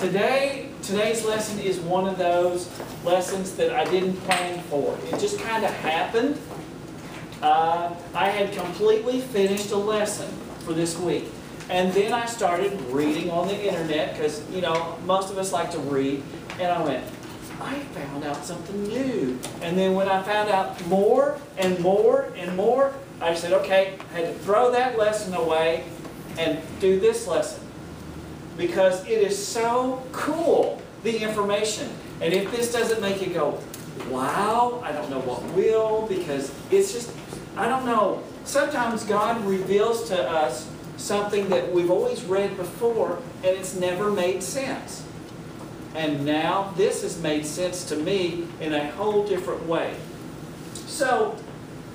Today's lesson is one of those lessons that I didn't plan for. It just kind of happened. I had completely finished a lesson for this week. And then I started reading on the internet because, you know, most of us like to read. And I went, I found out something new. And then when I found out more and more and more, I said, okay, I had to throw that lesson away and do this lesson. Because it is so cool, the information. And if this doesn't make you go, wow, I don't know what will, because it's just, I don't know. Sometimes God reveals to us something that we've always read before, and it's never made sense. And now this has made sense to me in a whole different way. So,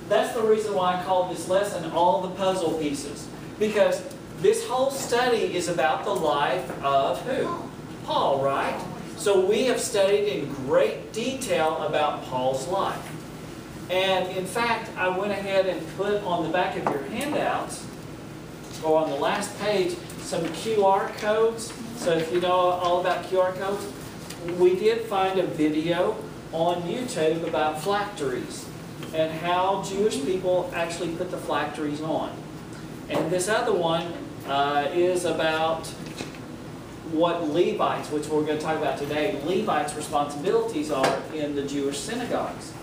that's the reason why I called this lesson All the Puzzle Pieces. Because this whole study is about the life of who? Paul, right? So we have studied in great detail about Paul's life. And in fact, I went ahead and put on the back of your handouts, or on the last page, some QR codes. So if you know all about QR codes, we did find a video on YouTube about phylacteries and how Jewish people actually put the phylacteries on. And this other one is about what Levites, which we're going to talk about today, Levites' responsibilities are in the Jewish synagogues.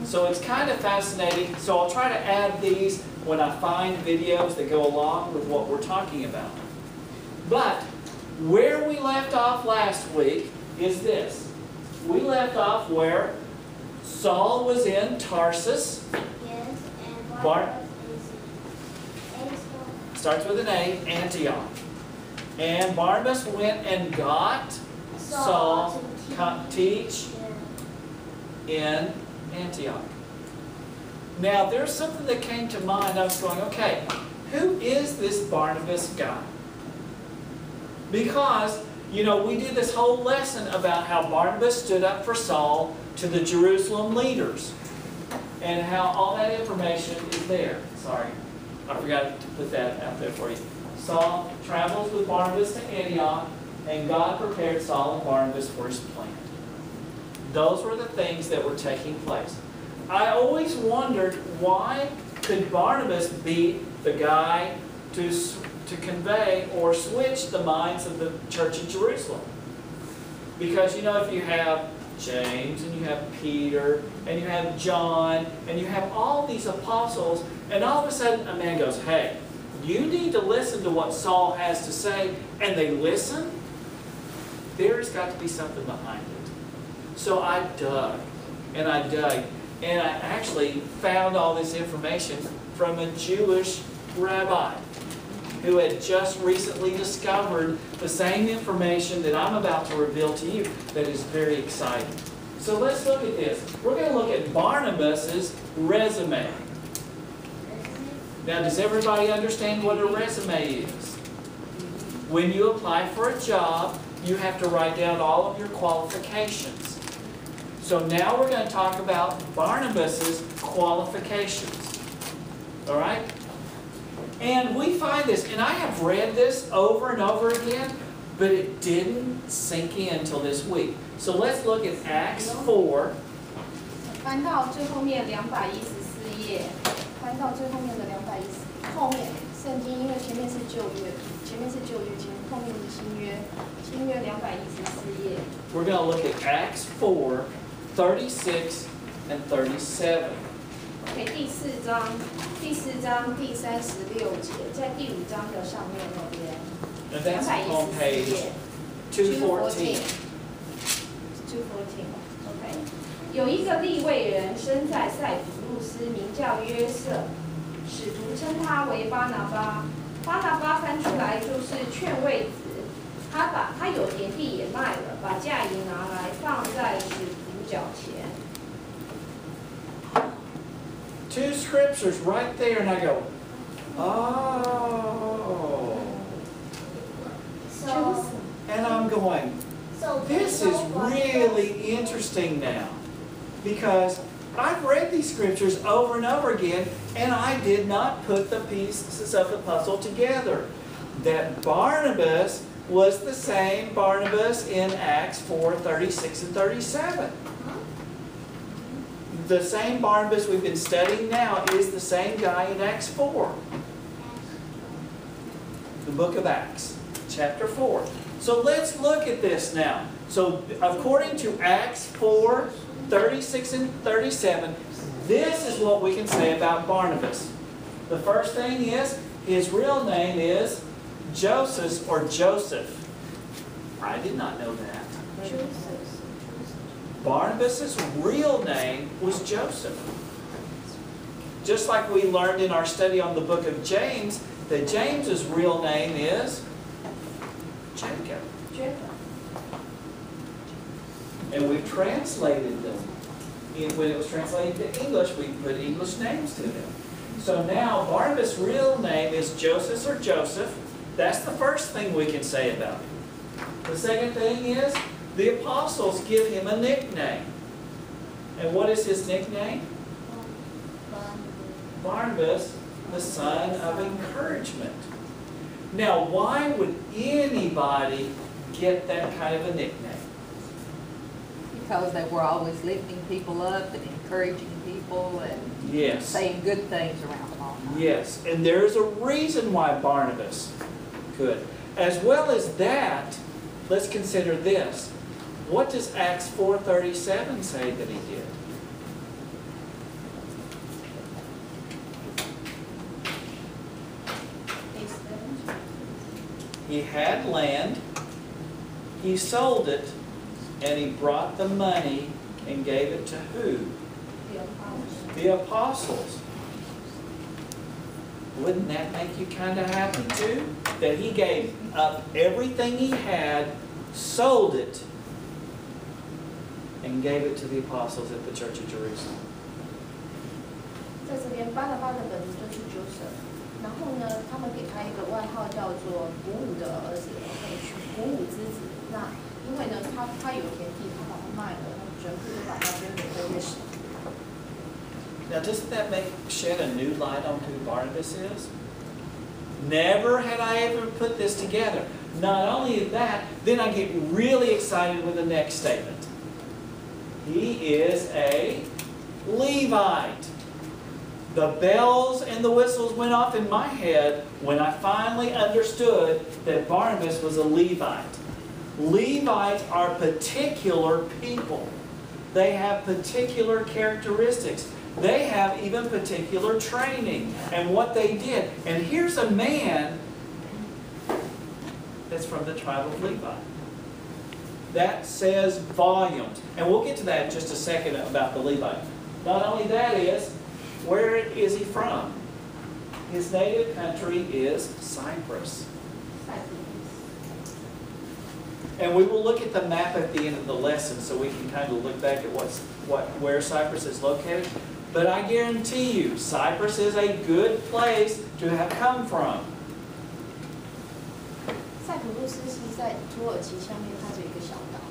So it's kind of fascinating. So I'll try to add these when I find videos that go along with what we're talking about. But where we left off last week is this. We left off where Saul was in Tarsus. Yes, and Barnabas is Starts with an A, Antioch. And Barnabas went and got Saul to teach in Antioch. Now, there's something that came to mind. I was going, okay, who is this Barnabas guy? Because, you know, we did this whole lesson about how Barnabas stood up for Saul to the Jerusalem leaders. And how all that information is there. Sorry, I forgot to put that out there for you. Saul travels with Barnabas to Antioch, and God prepared Saul and Barnabas for his plan. Those were the things that were taking place. I always wondered, why could Barnabas be the guy to convey or switch the minds of the church in Jerusalem? Because, you know, if you have James, and you have Peter, and you have John, and you have all these apostles, and all of a sudden a man goes, hey, you need to listen to what Saul has to say, and they listen, there's got to be something behind it. So I dug, and I dug, and I actually found all this information from a Jewish rabbi who had just recently discovered the same information that I'm about to reveal to you that is very exciting. So let's look at this. We're going to look at Barnabas' resume. Now, does everybody understand what a resume is? When you apply for a job, you have to write down all of your qualifications. So now we're going to talk about Barnabas' qualifications. All right? And we find this, and I have read this over and over again, but it didn't sink in until this week. So let's look at Acts 4. 翻到最后面214页，翻到最后面的214，后面圣经因为前面是旧约，后面是新约214页。We're going to look at Acts 4, 36 and 37. OK， 第四章第36节，在第5章的上面那边。And that's on page 214. 214，OK。有一个利未人生在塞浦路斯，名叫约瑟，使徒称他为巴拿巴。巴拿巴翻出来就是劝慰子。他有田地也卖了，把价银拿来放在使徒脚前。Two scriptures right there, and I go, oh. And I'm going, this is really interesting now. Because I've read these scriptures over and over again, and I did not put the pieces of the puzzle together. That Barnabas was the same Barnabas in Acts 4, 36 and 37. The same Barnabas we've been studying now is the same guy in Acts 4. The book of Acts, chapter 4. So let's look at this now. So according to Acts 4, 36 and 37, this is what we can say about Barnabas. The first thing is, his real name is Joseph or Joseph. I did not know that. Barnabas' real name was Joseph. Just like we learned in our study on the book of James, that James's real name is Jacob. And we've translated them. When it was translated to English, we put English names to them. So now Barnabas' real name is Joseph or Joseph. That's the first thing we can say about him. The second thing is, the apostles give him a nickname. And what is his nickname? Barnabas, the son of encouragement. Now, why would anybody get that kind of a nickname? Because they were always lifting people up and encouraging people and saying good things around them all the time. Yes, and there's a reason why Barnabas could. As well as that, let's consider this. What does Acts 4:37 say that he did? He had land, he sold it, and he brought the money and gave it to who? The apostles. Wouldn't that make you kind of happy too? That he gave up everything he had, sold it, and gave it to the apostles at the church of Jerusalem. 在这边，巴拿巴的本名就是 Joseph， 然后呢，他们给他一个外号叫做“鼓舞的儿子”，鼓舞之子。那因为呢，他有田地，他把它卖了，全部都把它捐给了约瑟。 Now, doesn't that shed a new light on who Barnabas is? Never had I ever put this together. Not only that, then I get really excited with the next statement. He is a Levite. The bells and the whistles went off in my head when I finally understood that Barnabas was a Levite. Levites are particular people. They have particular characteristics. They have even particular training and what they did. And here's a man that's from the tribe of Levi. That says volumes. And we'll get to that in just a second about the Levite. Not only that is, where is he from? His native country is Cyprus. And we will look at the map at the end of the lesson so we can kind of look back at where Cyprus is located. But I guarantee you, Cyprus is a good place to have come from. 塞浦路斯是在土耳其下面，它有一个小岛。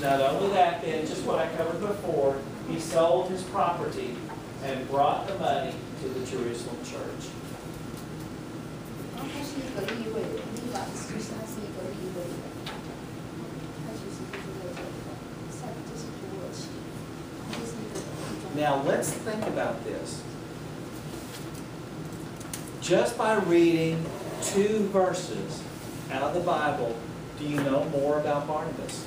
Not only that, then, just what I covered before, he sold his property and brought the money to the Jerusalem church. 然后他是一个立位人，立法就是他是一个立位人，他其实就是在这个塞浦，这是土耳其。 Now let's think about this. Just by reading 2 verses out of the Bible, do you know more about Barnabas?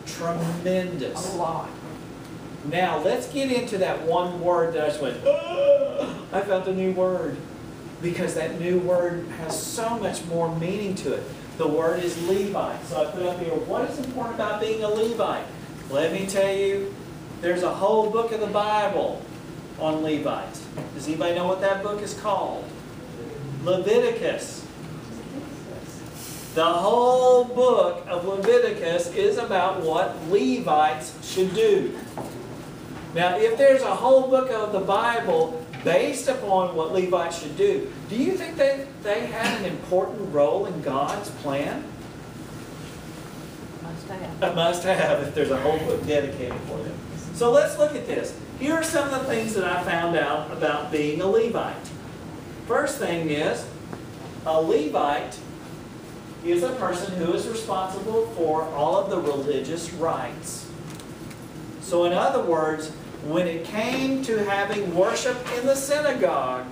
Tremendous. A lot. Now let's get into that one word that I just went, oh, I found a new word. Because that new word has so much more meaning to it. The word is Levite. So I put up here, what is important about being a Levite? Let me tell you, there's a whole book of the Bible on Levites. Does anybody know what that book is called? Leviticus. The whole book of Leviticus is about what Levites should do. Now, if there's a whole book of the Bible based upon what Levites should do you think that they had an important role in God's plan? A must have if there's a whole book dedicated for them. So let's look at this. Here are some of the things that I found out about being a Levite. First thing is, a Levite is a person who is responsible for all of the religious rites. So in other words, when it came to having worship in the synagogue,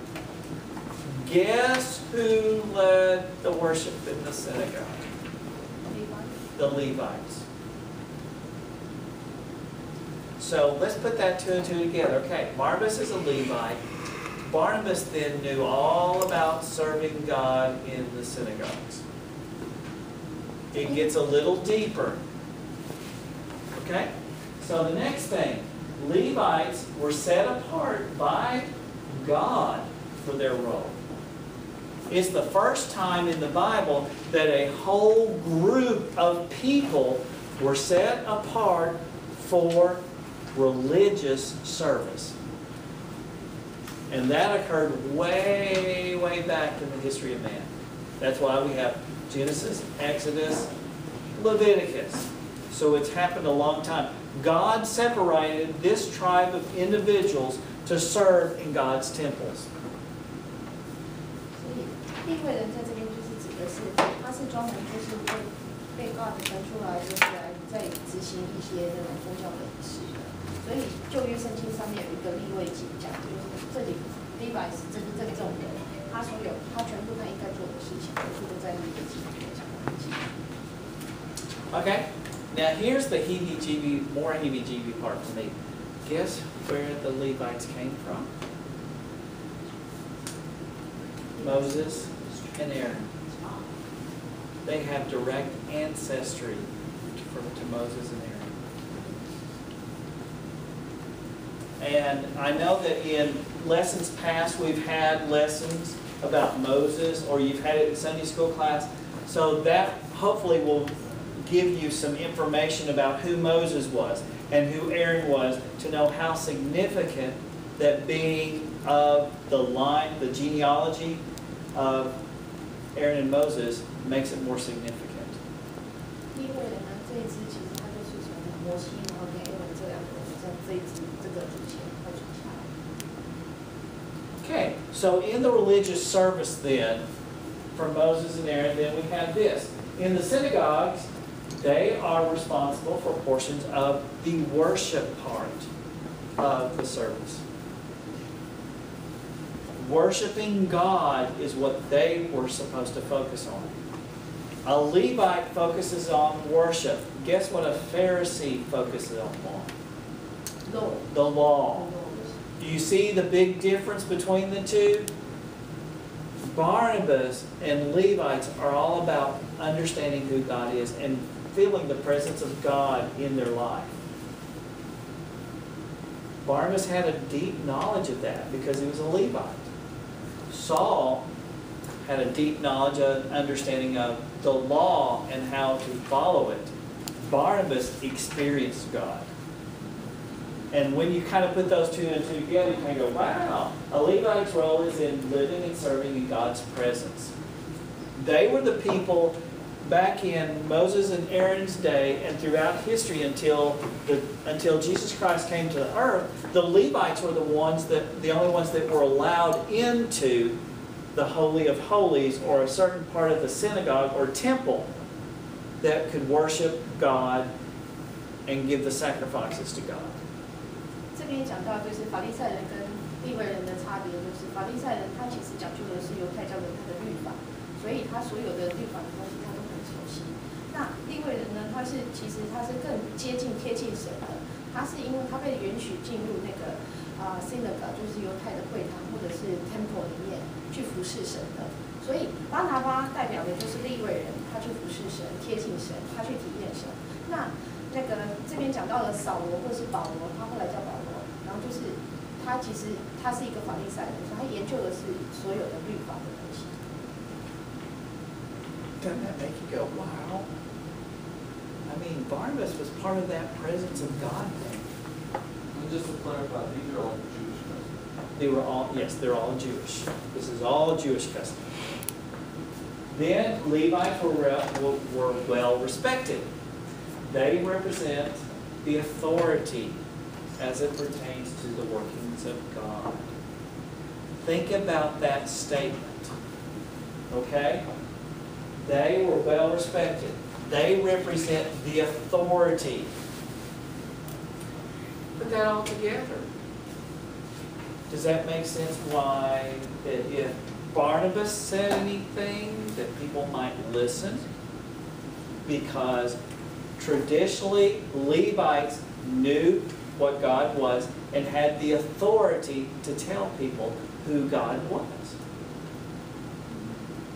guess who led the worship in the synagogue? The Levites. So let's put that two and two together. Okay, Barnabas is a Levite. Barnabas then knew all about serving God in the synagogues. It gets a little deeper. Okay? So the next thing, Levites were set apart by God for their role. It's the first time in the Bible that a whole group of people were set apart for religious service. And that occurred way, way back in the history of man. That's why we have Genesis, Exodus, Leviticus. So it's happened a long time. God separated this tribe of individuals to serve in God's temples. 利未人在这边就是指的是，他是专门就是被 God 分出来，就是来在执行一些那种宗教的仪式的。所以旧约圣经上面有一个利未记讲，就是这里 Levites 这种人，他全部他应该做的事情，全部都在利未记里面讲完记。Okay, now here's the more heebie-jeebie part to me. Guess where the Levites came from? Moses and Aaron. They have direct ancestry to Moses and Aaron. And I know that in lessons past we've had lessons about Moses, or you've had it in Sunday school class. So that hopefully will give you some information about who Moses was and who Aaron was, to know how significant that being of the line, the genealogy of Aaron and Moses makes it more significant. Okay, so in the religious service then, for Moses and Aaron, then we have this. In the synagogues, they are responsible for portions of the worship part of the service. Worshiping God is what they were supposed to focus on. A Levite focuses on worship. Guess what a Pharisee focuses on? The law. Do you see the big difference between the two? Barnabas and Levites are all about understanding who God is and feeling the presence of God in their life. Barnabas had a deep knowledge of that because he was a Levite. Saul had a deep knowledge and understanding of the law and how to follow it. Barnabas experienced God. And when you kind of put those two and two together, you kind of go, wow, a Levite's role is in living and serving in God's presence. They were the people back in Moses and Aaron's day and throughout history until Jesus Christ came to the earth. The Levites were the only ones that were allowed into the Holy of Holies, or a certain part of the synagogue or temple that could worship God and give the sacrifices to God. 这边讲到就是法利赛人跟利未人的差别，就是法利赛人他其实讲究的是犹太教的他的律法，所以他所有的律法的东西他都很熟悉。那利未人呢，其实他是更贴近神的，他是因为他被允许进入那个synagogue， 就是犹太的会堂或者是 temple 里面去服侍神的。所以巴拿巴代表的就是利未人，他去服侍神，贴近神，他去体验神。那个这边讲到的扫罗或是保罗，他后来叫保罗，然后就是他其实他是一个法利赛人，所以他研究的是所有的律法的东西。Doesn't that make you go, wow? I mean, Barnabas was part of that presence of God thing. And just to clarify, these are all Jewish customs. They're all Jewish. This is all Jewish custom. Then Levites were well respected. They represent the authority as it pertains to the workings of God. Think about that statement. Okay? They were well respected. They represent the authority. Put that all together. Does that make sense why that if Barnabas said anything that people might listen? Because traditionally Levites knew what God was and had the authority to tell people who God was.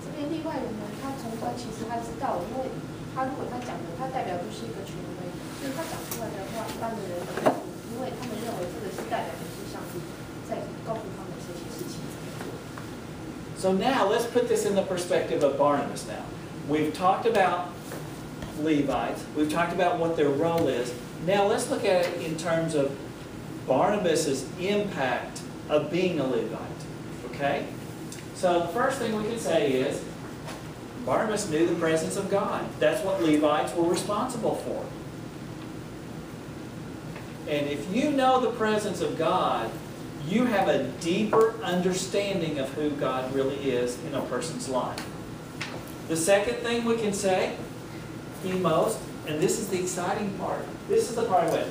这边例外人呢，他从端其实他知道，因为他如果他讲的，他代表就是一个权威，所以他讲出来的话，一般的人不会，因为他们认为这个是代表的是上帝在告诉他们这些事情。So now let's put this in the perspective of Barnabas now. We've talked about Levites. We've talked about what their role is. Now let's look at it in terms of Barnabas' impact of being a Levite. Okay? So the first thing we can say is Barnabas knew the presence of God. That's what Levites were responsible for. And if you know the presence of God, you have a deeper understanding of who God really is in a person's life. The second thing we can say, most, and this is the exciting part. This is the part I went,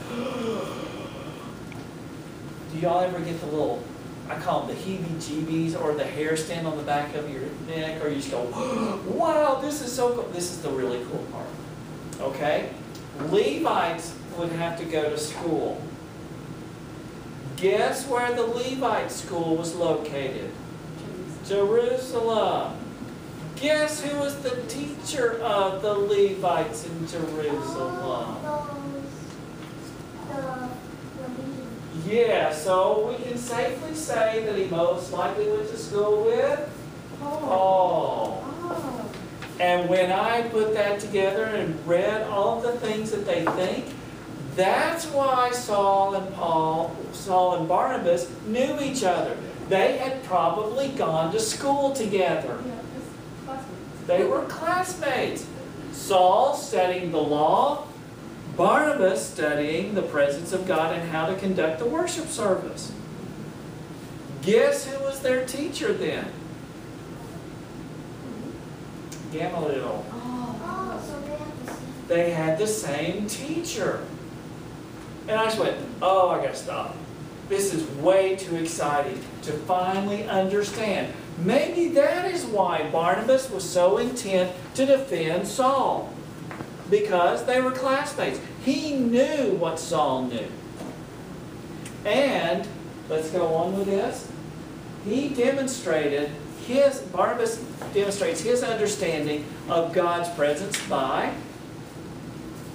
do y'all ever get the little, I call them the heebie-jeebies, or the hair stand on the back of your neck, or you just go, wow, this is so cool. This is the really cool part. Okay? Levites would have to go to school. Guess where the Levite school was located? Jerusalem. Guess who was the teacher of the Levites in Jerusalem? Yeah, so we can safely say that he most likely went to school with Paul. And when I put that together and read all the things that they think, that's why Saul and Barnabas knew each other. They had probably gone to school together. They were classmates. Saul studying the law, Barnabas studying the presence of God and how to conduct the worship service. Guess who was their teacher then? Gamaliel. They had the same teacher. And I just went, oh, I gotta stop. This is way too exciting to finally understand. Maybe that is why Barnabas was so intent to defend Saul. Because they were classmates. He knew what Saul knew. And, let's go on with this. Barnabas demonstrates his understanding of God's presence by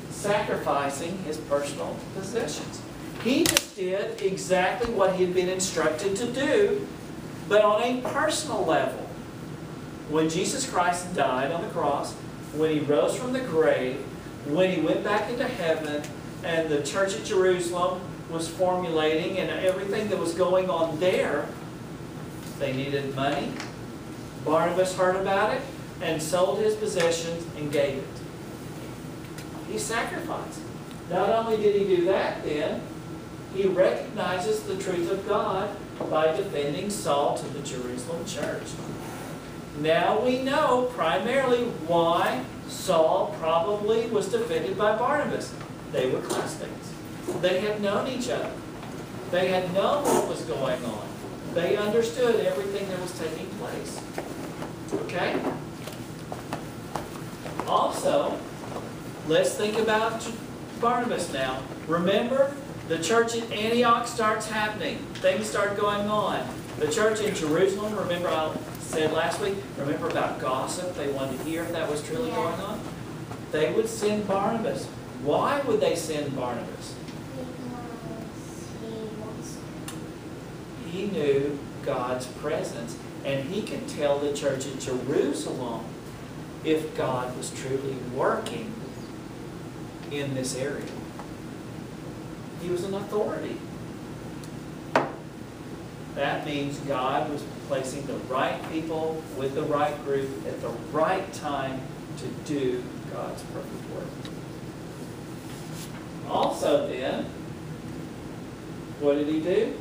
sacrificing his personal possessions. He just did exactly what he had been instructed to do, but on a personal level. When Jesus Christ died on the cross, when he rose from the grave, when he went back into heaven, and the church at Jerusalem was formulating and everything that was going on there, they needed money. Barnabas heard about it and sold his possessions and gave it. He sacrificed. Not only did he do that then, he recognizes the truth of God by defending Saul to the Jerusalem church. Now we know primarily why Saul probably was defended by Barnabas. They were classmates. They had known each other. They had known what was going on. They understood everything that was taking place. Okay? Also, let's think about Barnabas now. Remember, the church at Antioch starts happening. Things start going on. The church in Jerusalem, remember I said last week, remember about gossip? They wanted to hear if that was truly going on. They would send Barnabas. Why would they send Barnabas? He knew God's presence, and he could tell the church at Jerusalem if God was truly working in this area. He was an authority. That means God was placing the right people with the right group at the right time to do God's perfect work. Also then, what did he do?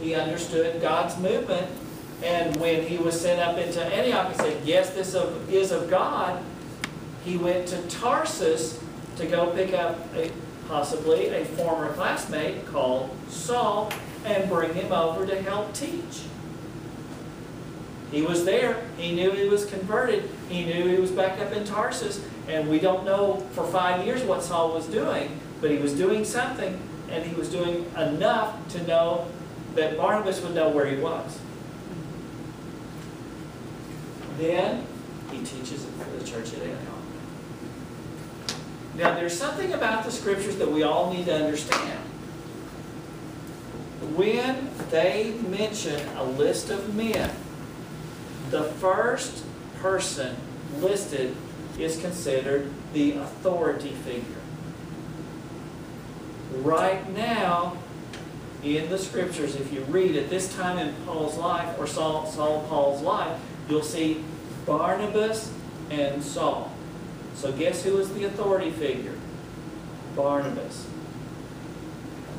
He understood God's movement. And when he was sent up into Antioch and said, yes, this is of God, he went to Tarsus to go pick up possibly a former classmate called Saul and bring him over to help teach. He was there. He knew he was converted. He knew he was back up in Tarsus. And we don't know for 5 years what Saul was doing, but he was doing something, and he was doing enough to know that Barnabas would know where he was. Then he teaches for the church at Antioch. Now there's something about the scriptures that we all need to understand. When they mention a list of men, the first person listed is considered the authority figure. Right now, in the scriptures, if you read at this time in Paul's life, or Paul's life, you'll see Barnabas and Saul. So guess who was the authority figure? Barnabas.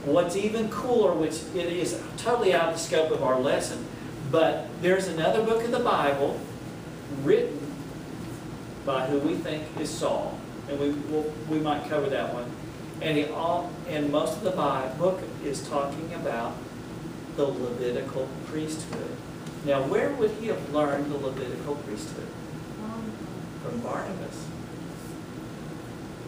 What's even cooler, which it is totally out of the scope of our lesson, but there's another book of the Bible written by who we think is Saul, and we might cover that one. And most of the book is talking about the Levitical priesthood. Now, where would he have learned the Levitical priesthood? From Barnabas.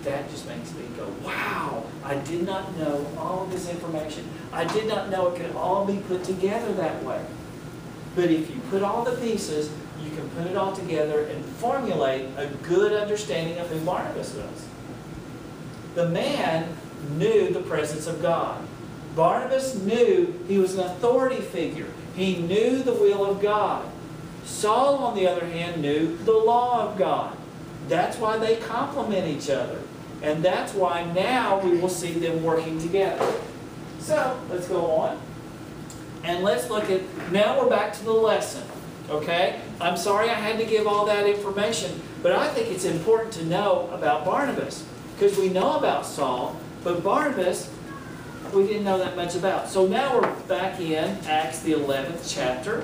That just makes me go, wow, I did not know all of this information. I did not know it could all be put together that way. But if you put all the pieces, you can put it all together and formulate a good understanding of who Barnabas was. The man knew the presence of God. Barnabas knew he was an authority figure. He knew the will of God. Saul, on the other hand, knew the law of God. That's why they complement each other. And that's why now we will see them working together. So, let's go on. And let's look at, now we're back to the lesson. Okay? I'm sorry I had to give all that information, but I think it's important to know about Barnabas. Because we know about Saul, but Barnabas, we didn't know that much about. So now we're back in Acts the 11th chapter.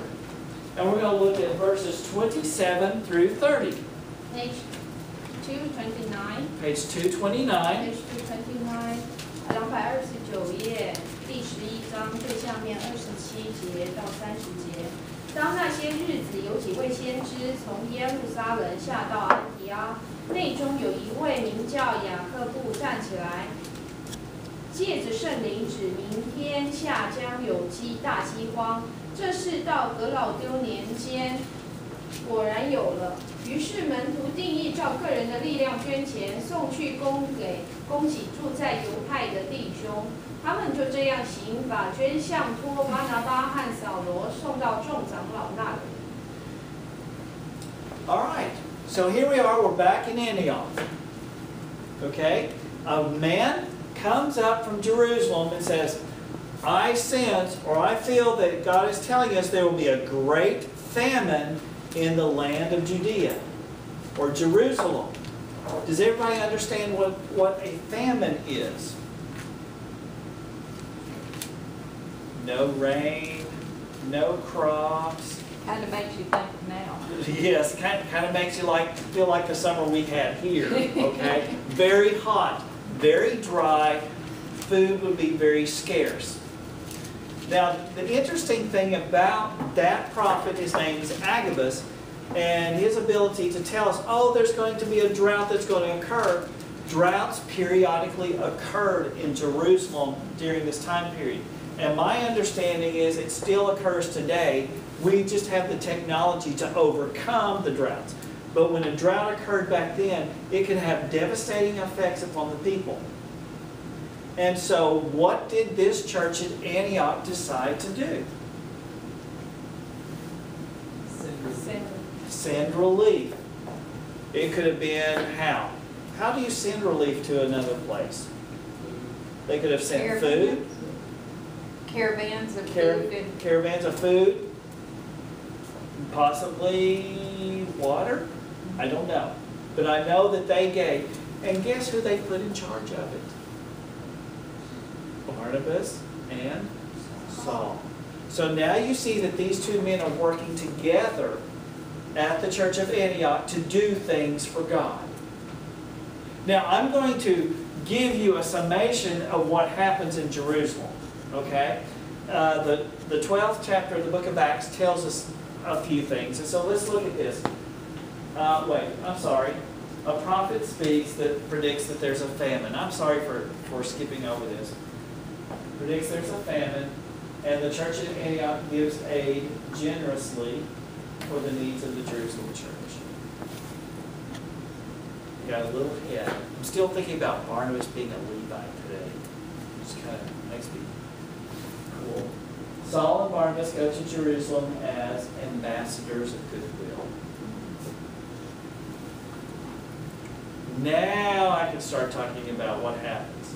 And we're going to look at verses 27 through 30. Page 229. Page 229. Page 229. 229页第11章最下面27节到30节。当那些日子，有几位先知从耶路撒冷下到安提阿，内中有一位名叫雅各布站起来，借着圣灵指明天下将有大饥荒。这事到革老丢年间果然有了。于是门徒定义照个人的力量捐钱，送去供给住在犹太的弟兄。他们就这样行，把捐项托巴拿巴和扫罗送到众长老那里。All right. So here we are. We're back in Antioch. Okay? A man comes up from Jerusalem and says, I sense, or I feel that God is telling us there will be a great famine in the land of Judea, or Jerusalem. Does everybody understand what a famine is? No rain, no crops. Kind of makes you think now. Yes, kind of makes you feel like the summer we had here, okay? Very hot, very dry, food would be very scarce. Now, the interesting thing about that prophet, his name is Agabus, and his ability to tell us, oh, there's going to be a drought that's going to occur. Droughts periodically occurred in Jerusalem during this time period. And my understanding is it still occurs today. We just have the technology to overcome the droughts. But when a drought occurred back then, it could have devastating effects upon the people. And so what did this church at Antioch decide to do? Send relief. It could have been how? How do you send relief to another place? They could have sent food. Caravans of food. Caravans of food. Possibly water. I don't know. But I know that they gave. And guess who they put in charge of it? Barnabas and Saul. So now you see that these two men are working together at the church of Antioch to do things for God. Now I'm going to give you a summation of what happens in Jerusalem. Okay? The 12th chapter of the book of Acts tells us a few things. And so let's look at this. A prophet speaks that predicts that there's a famine. I'm sorry for skipping over this. Predicts there's a famine, and the church at Antioch gives aid generously for the needs of the Jerusalem church. Got a little head. I'm still thinking about Barnabas being a Levite today. It just kind of makes me cool. Saul and Barnabas go to Jerusalem as ambassadors of goodwill. Now I can start talking about what happens.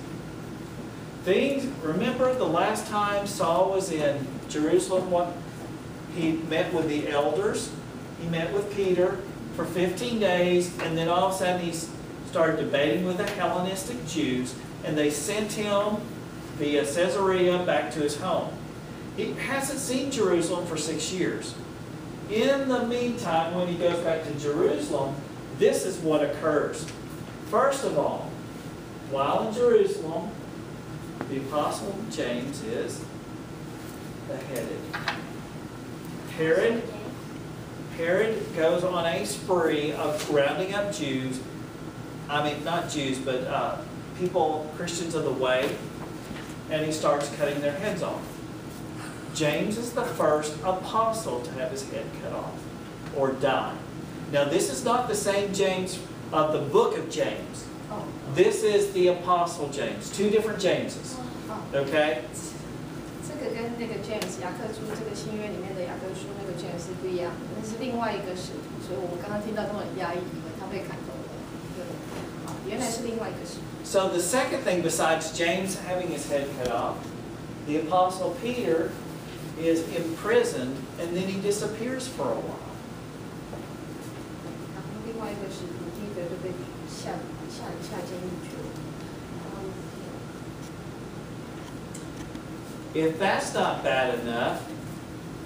Remember the last time Saul was in Jerusalem, he met with the elders, he met with Peter for 15 days, and then all of a sudden he started debating with the Hellenistic Jews, and they sent him via Caesarea back to his home. He hasn't seen Jerusalem for 6 years. In the meantime, when he goes back to Jerusalem, this is what occurs. First of all, while in Jerusalem, the Apostle James is beheaded. Herod goes on a spree of rounding up Jews. I mean, not Jews, but people, Christians of the way, and he starts cutting their heads off. James is the first apostle to have his head cut off or die. Now, this is not the same James of the book of James. This is the Apostle James. Two different Jameses. Okay? 这个跟那个 James 雅各书这个新约里面的雅各书那个 James 是不一样的，那是另外一个使徒，所以我刚刚听到那么压抑，以为他被砍头了。对，好，原来是另外一个使徒。So the second thing besides James having his head cut off, the Apostle Peter is imprisoned and then he disappears for a while. 然后另外一个使徒彼得就被下监狱去了。 If that's not bad enough,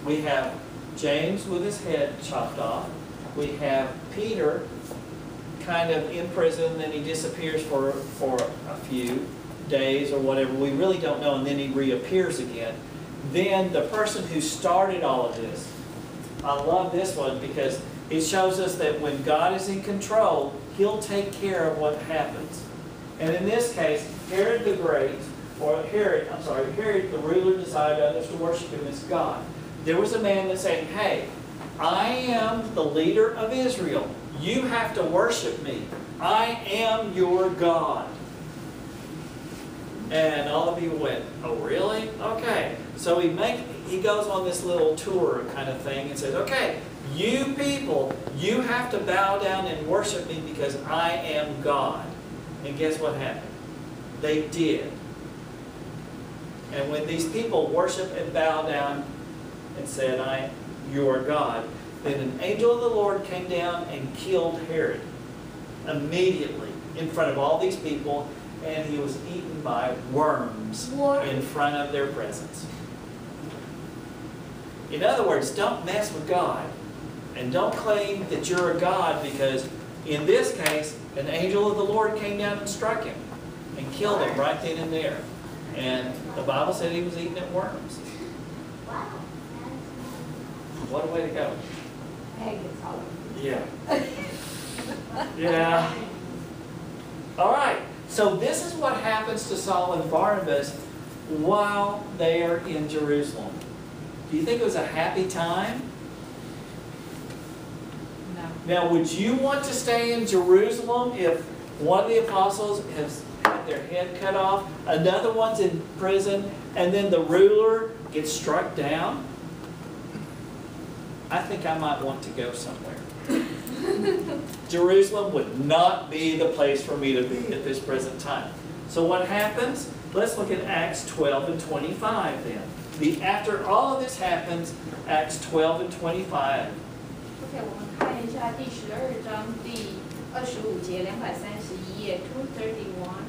we have James with his head chopped off. We have Peter kind of in prison, then he disappears for a few days or whatever. We really don't know, and then he reappears again. Then the person who started all of this, I love this one because it shows us that when God is in control, He'll take care of what happens. And in this case, Herod the Great, Herod the ruler decided others to worship him as God. There was a man that said, hey, I am the leader of Israel. You have to worship me. I am your God. And all of you went, oh really? Okay. So he goes on this little tour kind of thing and says, okay, you people, you have to bow down and worship me because I am God. And guess what happened? They did. And when these people worshiped and bowed down and said, you are God, then an angel of the Lord came down and killed Herod immediately in front of all these people, and he was eaten by worms in front of their presence. In other words, don't mess with God. And don't claim that you're a God, because in this case, an angel of the Lord came down and struck him and killed him right then and there. And the Bible said he was eaten at worms. Wow. What a way to go. Yeah. Yeah. All right. So this is what happens to Saul and Barnabas while they are in Jerusalem. Do you think it was a happy time? No. Now, would you want to stay in Jerusalem if one of the apostles has had their head cut off, another one's in prison, and then the ruler gets struck down? I think I might want to go somewhere. Jerusalem would not be the place for me to be at this present time. So what happens? Let's look at Acts 12 and 25 then. After all of this happens, Acts 12 and 25. OK， 我们看一下第12章第25节231页 231。